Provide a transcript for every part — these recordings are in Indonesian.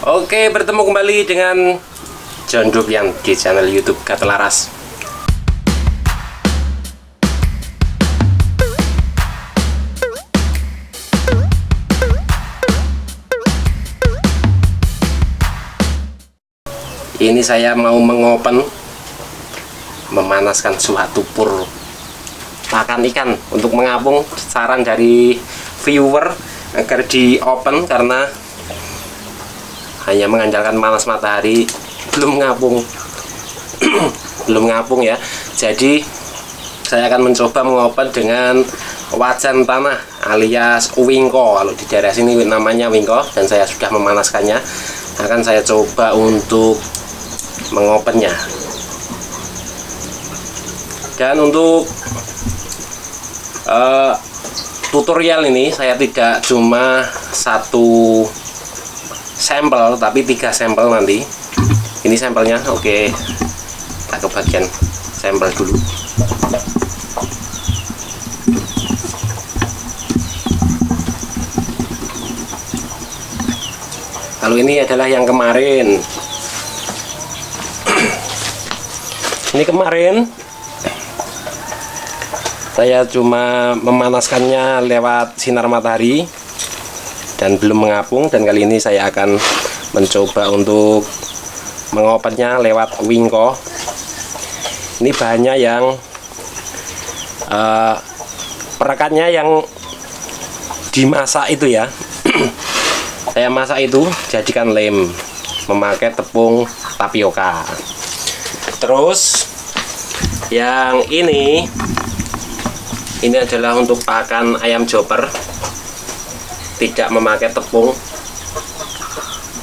Oke, bertemu kembali dengan John Dupian di channel YouTube Gatel Laras. Ini saya mau memanaskan suatu pur pakan ikan untuk mengapung. Saran dari viewer agar di open karena hanya mengandalkan panas matahari belum ngapung belum ngapung ya. Jadi saya akan mencoba mengopen dengan wajan tanah alias wingko. Kalau di daerah sini namanya wingko, dan saya sudah memanaskannya. Akan saya coba untuk mengopennya. Dan untuk tutorial ini saya tidak cuma satu sampel tapi 3 sampel nanti. Ini sampelnya. Oke, kita ke bagian sampel dulu. Kalau ini adalah yang kemarin. Ini kemarin saya cuma memanaskannya lewat sinar matahari dan belum mengapung, dan kali ini saya akan mencoba untuk mengopennya lewat wingko. Ini bahannya yang perekannya yang dimasak itu ya. Saya masak itu jadikan lem memakai tepung tapioka. Terus yang ini adalah untuk pakan ayam chopper, tidak memakai tepung.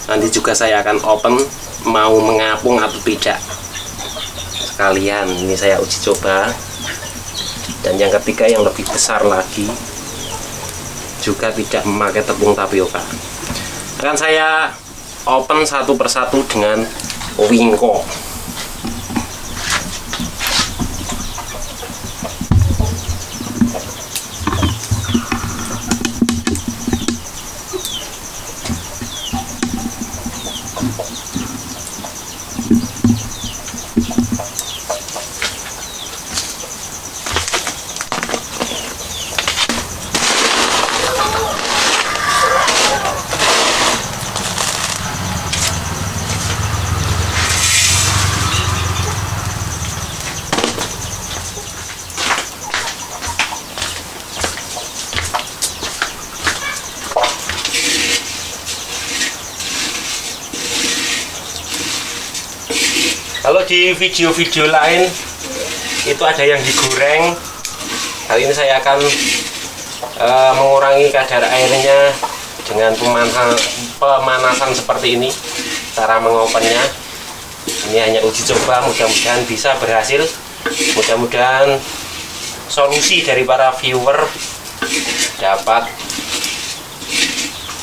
Nanti juga saya akan open mau mengapung atau tidak sekalian. Ini saya uji coba. Dan yang ketiga yang lebih besar lagi juga tidak memakai tepung tapioka. Akan saya open satu persatu dengan wingko. Kalau di video-video lain itu ada yang digoreng, kali ini saya akan mengurangi kadar airnya dengan pemanasan seperti ini. Cara mengopennya ini hanya uji coba, mudah-mudahan bisa berhasil. Mudah-mudahan solusi dari para viewer dapat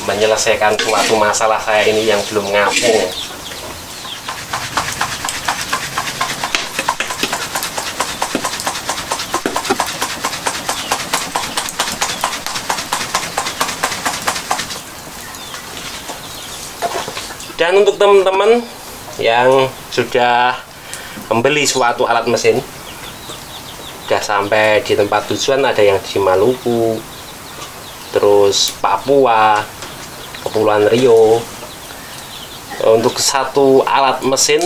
menyelesaikan suatu masalah saya ini yang belum ngapung. Dan untuk teman-teman yang sudah membeli suatu alat mesin, sudah sampai di tempat tujuan, ada yang di Maluku, terus Papua, Kepulauan Rio. Untuk satu alat mesin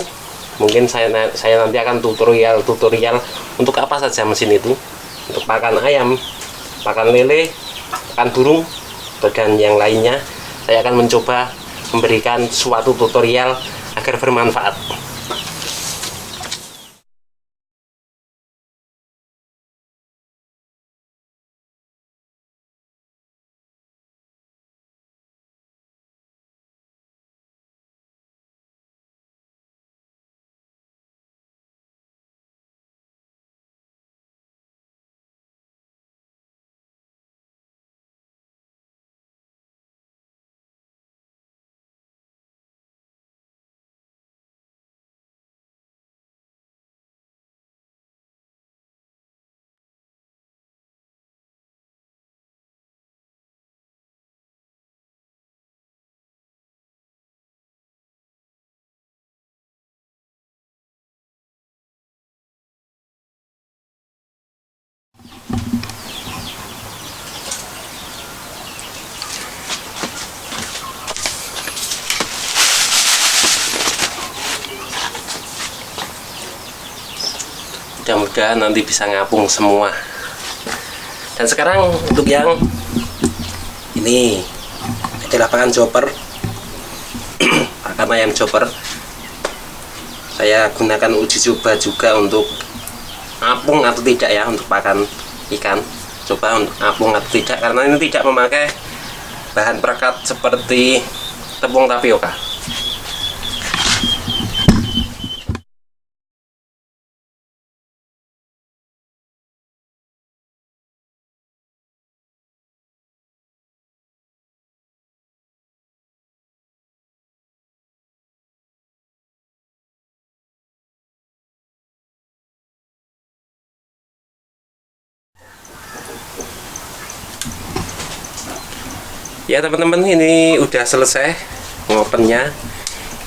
mungkin saya nanti akan tutorial untuk apa saja mesin itu, untuk pakan ayam, pakan lele, pakan burung, dan yang lainnya. Saya akan mencoba memberikan suatu tutorial agar bermanfaat. udah nanti bisa ngapung semua. Dan sekarang untuk yang ini adalah pakan chopper. Pakan ayam chopper saya gunakan uji coba juga untuk apung atau tidak ya, untuk pakan ikan. Coba untuk apung atau tidak, karena ini tidak memakai bahan perekat seperti tepung tapioka. Ya teman-teman, ini udah selesai ngopennya.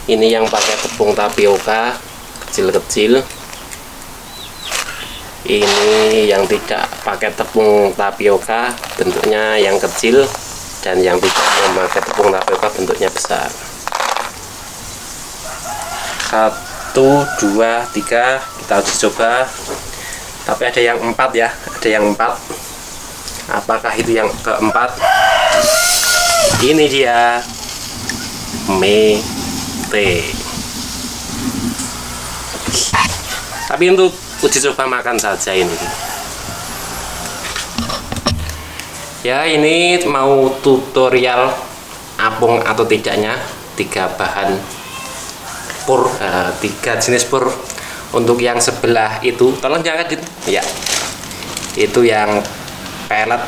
Ini yang pakai tepung tapioka kecil-kecil, ini yang tidak pakai tepung tapioka bentuknya yang kecil, dan yang tidak memakai tepung tapioka bentuknya besar. 1, 2, 3 kita uji coba. Tapi ada yang 4 ya, ada yang 4. Apakah itu yang keempat? Ini dia mete. Tapi untuk uji coba makan saja ini. Ya, ini mau tutorial apung atau tidaknya 3 bahan pur, 3 jenis pur. Untuk yang sebelah itu, tolong jangan ya. Itu yang pelet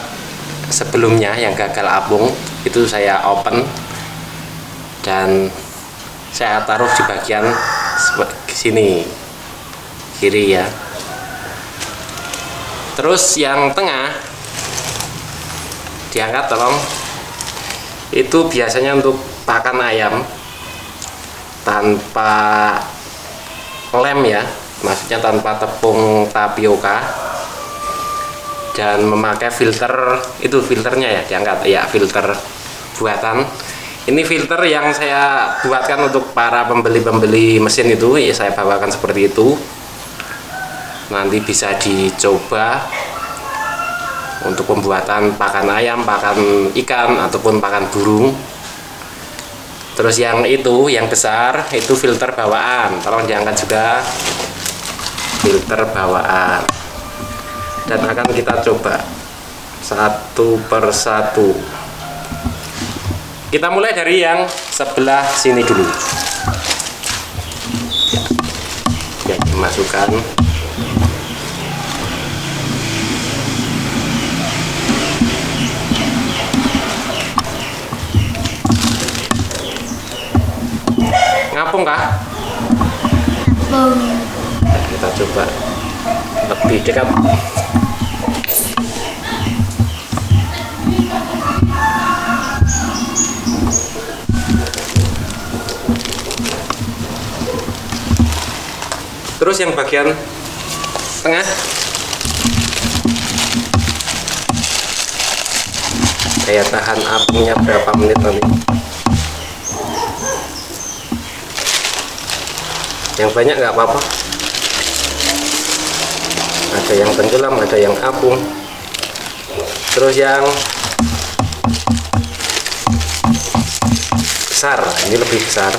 sebelumnya yang gagal apung, itu saya open dan saya taruh di bagian sini kiri ya. Terus yang tengah diangkat tolong. Itu biasanya untuk pakan ayam tanpa lem ya, maksudnya tanpa tepung tapioka, dan memakai filter. Itu filternya ya, diangkat ya, filter buatan. Ini filter yang saya buatkan untuk para pembeli mesin itu ya, saya bawakan seperti itu. Nanti bisa dicoba untuk pembuatan pakan ayam, pakan ikan, ataupun pakan burung. Terus yang itu, yang besar, itu filter bawaan. Tolong diangkat juga, filter bawaan. Dan akan kita coba satu persatu. Kita mulai dari yang sebelah sini dulu. Ya, dimasukkan. Ngapung kah? Ngapung. Nah, kita coba lebih dekat. Terus yang bagian tengah saya tahan apungnya berapa menit nanti. Yang banyak nggak apa-apa, ada yang tenggelam, ada yang apung. Terus yang besar, ini lebih besar.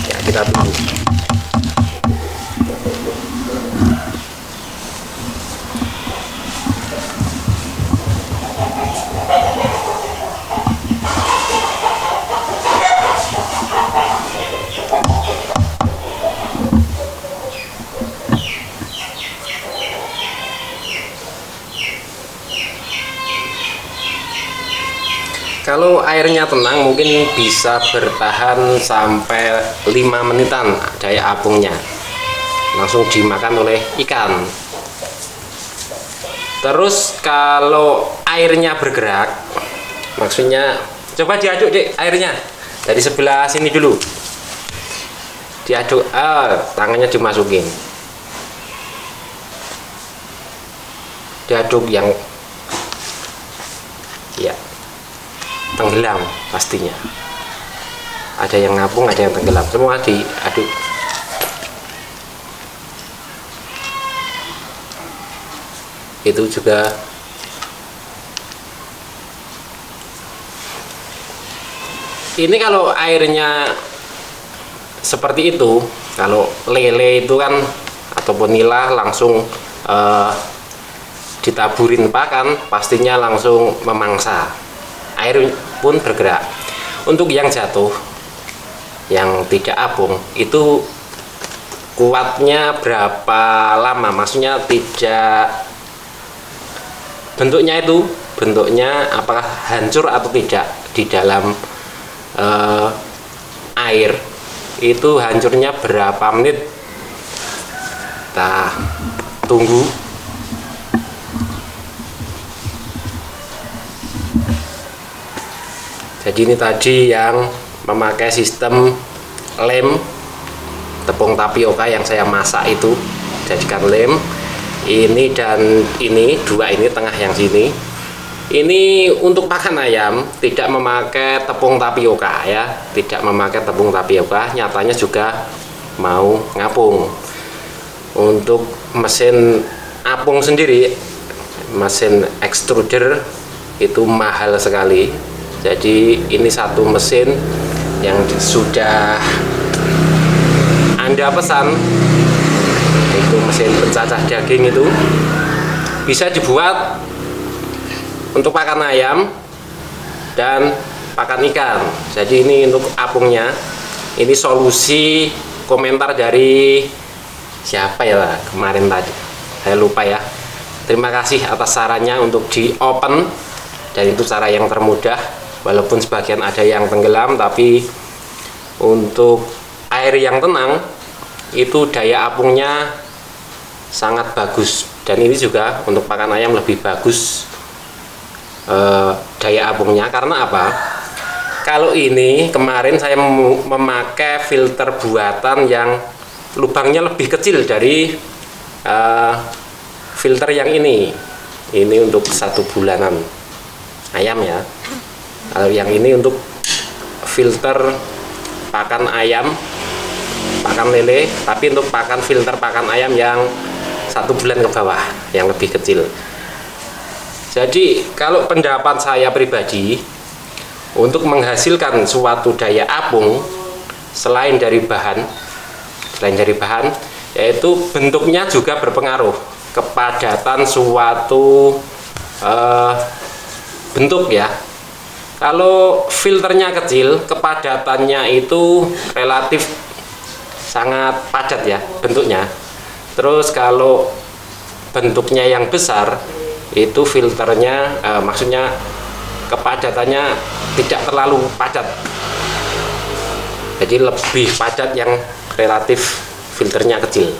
Ya, kita tunggu. Kalau airnya tenang mungkin bisa bertahan sampai 5 menitan daya apungnya. Langsung dimakan oleh ikan. Terus kalau airnya bergerak, maksudnya coba diaduk Dek airnya. Dari sebelah sini dulu. Diaduk, tangannya dimasukin. Diaduk yang ya tenggelam pastinya. ada yang ngapung, ada yang tenggelam, semua diaduk. Itu juga ini kalau airnya seperti itu, kalau lele itu kan ataupun nila langsung ditaburin pakan, pastinya langsung memangsa, air pun bergerak. Untuk yang jatuh, yang tidak apung, itu kuatnya berapa lama, maksudnya tidak, bentuknya apakah hancur atau tidak di dalam air, itu hancurnya berapa menit, kita tunggu. Jadi ini tadi yang memakai sistem lem tepung tapioka yang saya masak itu, jadikan lem. Ini dan ini, dua ini tengah yang sini. Ini untuk pakan ayam tidak memakai tepung tapioka ya, tidak memakai tepung tapioka. Nyatanya juga mau ngapung. Untuk mesin apung sendiri, mesin extruder itu mahal sekali. Jadi ini satu mesin yang sudah Anda pesan, itu mesin pencacah daging, itu bisa dibuat untuk pakan ayam dan pakan ikan. Jadi ini untuk apungnya. Ini solusi komentar dari siapa ya kemarin tadi, saya lupa ya. Terima kasih atas sarannya untuk di open, dan itu cara yang termudah. Walaupun sebagian ada yang tenggelam, tapi untuk air yang tenang itu daya apungnya sangat bagus. Dan ini juga untuk pakan ayam lebih bagus daya apungnya. Karena apa? Kalau ini kemarin saya memakai filter buatan yang lubangnya lebih kecil dari filter yang ini untuk 1 bulanan ayam ya. Kalau yang ini untuk filter pakan ayam, pakan lele, tapi untuk filter pakan ayam yang 1 bulan ke bawah, yang lebih kecil. Jadi kalau pendapat saya pribadi, untuk menghasilkan suatu daya apung selain dari bahan, yaitu bentuknya juga berpengaruh, kepadatan suatu bentuk ya. Kalau filternya kecil, kepadatannya itu relatif sangat padat ya bentuknya. Terus kalau bentuknya yang besar, itu filternya maksudnya kepadatannya tidak terlalu padat. Jadi lebih padat yang relatif filternya kecil.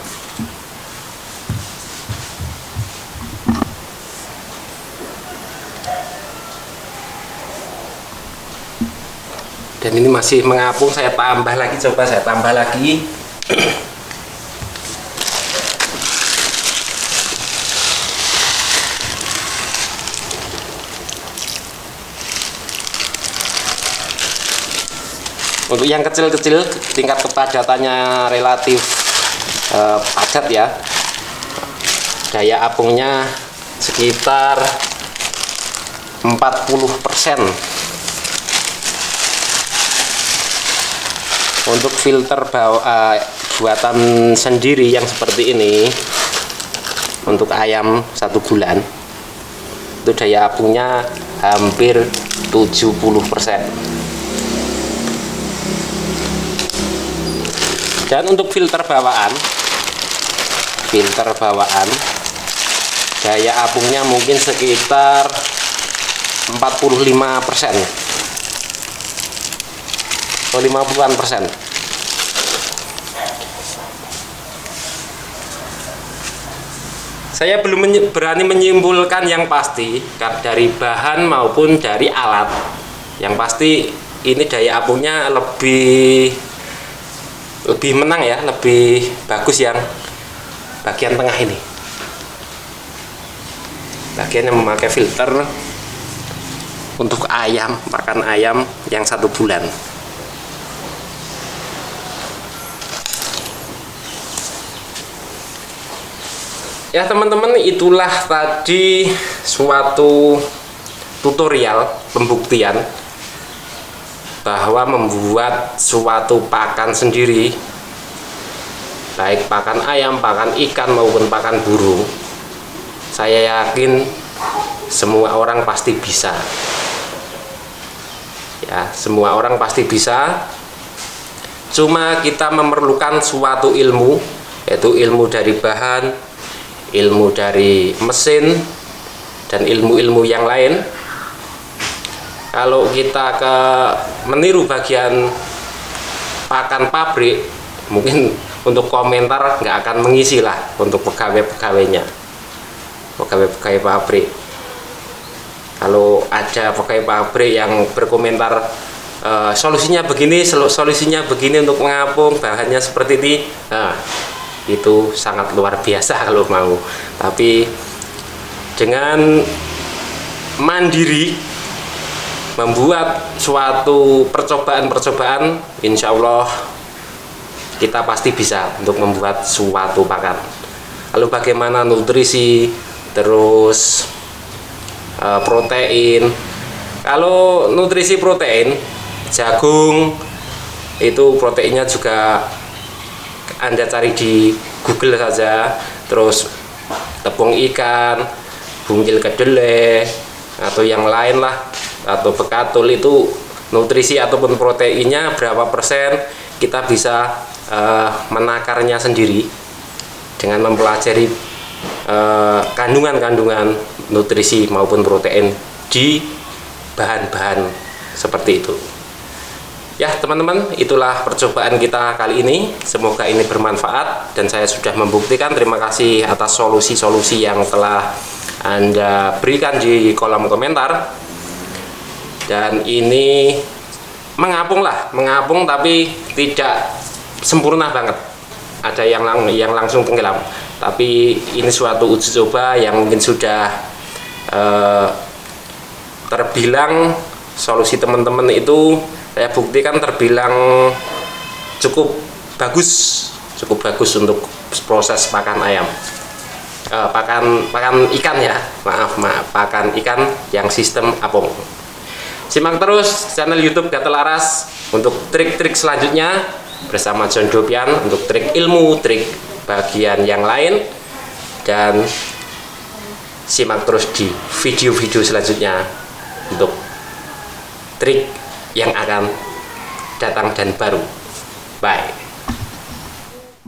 Dan ini masih mengapung, saya tambah lagi, coba saya tambah lagi. Untuk yang kecil-kecil tingkat kepadatannya relatif padat ya, daya apungnya sekitar 40%. Untuk filter buatan sendiri yang seperti ini, untuk ayam 1 bulan, itu daya apungnya hampir 70%. Dan untuk filter bawaan daya apungnya mungkin sekitar 45% atau 50-an%. Saya belum berani menyimpulkan yang pasti dari bahan maupun dari alat. Yang pasti ini daya apungnya lebih menang ya, lebih bagus yang bagian tengah ini, bagian yang memakai filter untuk ayam, pakan ayam yang 1 bulan. Ya teman-teman, itulah tadi suatu tutorial pembuktian bahwa membuat suatu pakan sendiri, baik pakan ayam, pakan ikan maupun pakan burung, saya yakin semua orang pasti bisa. Ya, semua orang pasti bisa. Cuma kita memerlukan suatu ilmu, yaitu ilmu dari bahan, ilmu dari mesin, dan ilmu-ilmu yang lain. Kalau kita meniru bagian pakan pabrik, mungkin untuk komentar nggak akan mengisi lah untuk pegawai-pegawainya, pegawai-pegawai pabrik. Kalau ada pegawai pabrik yang berkomentar solusinya begini, solusinya begini untuk mengapung, bahannya seperti ini, nah, itu sangat luar biasa kalau mau. Tapi dengan mandiri membuat suatu percobaan, insya Allah kita pasti bisa untuk membuat suatu pakan. Lalu bagaimana nutrisi, terus protein. Kalau nutrisi protein, jagung itu proteinnya juga Anda cari di Google saja. Terus tepung ikan, bungkil kedelai, atau yang lain lah, atau bekatul, itu nutrisi ataupun proteinnya berapa persen, kita bisa menakarnya sendiri dengan mempelajari kandungan-kandungan nutrisi maupun protein di bahan-bahan seperti itu. Ya teman-teman, itulah percobaan kita kali ini. Semoga ini bermanfaat dan saya sudah membuktikan. Terima kasih atas solusi-solusi yang telah Anda berikan di kolom komentar. Dan ini mengapung tapi tidak sempurna banget. Ada yang langsung tenggelam. Tapi ini suatu uji coba yang mungkin sudah terbilang solusi teman-teman itu saya buktikan terbilang cukup bagus untuk proses pakan ayam, pakan ikan ya, maaf pakan ikan yang sistem apung. Simak terus channel YouTube Gatel Aras untuk trik-trik selanjutnya bersama John Dopian untuk trik ilmu, trik bagian yang lain, dan simak terus di video-video selanjutnya untuk trik yang akan datang dan baru. Bye.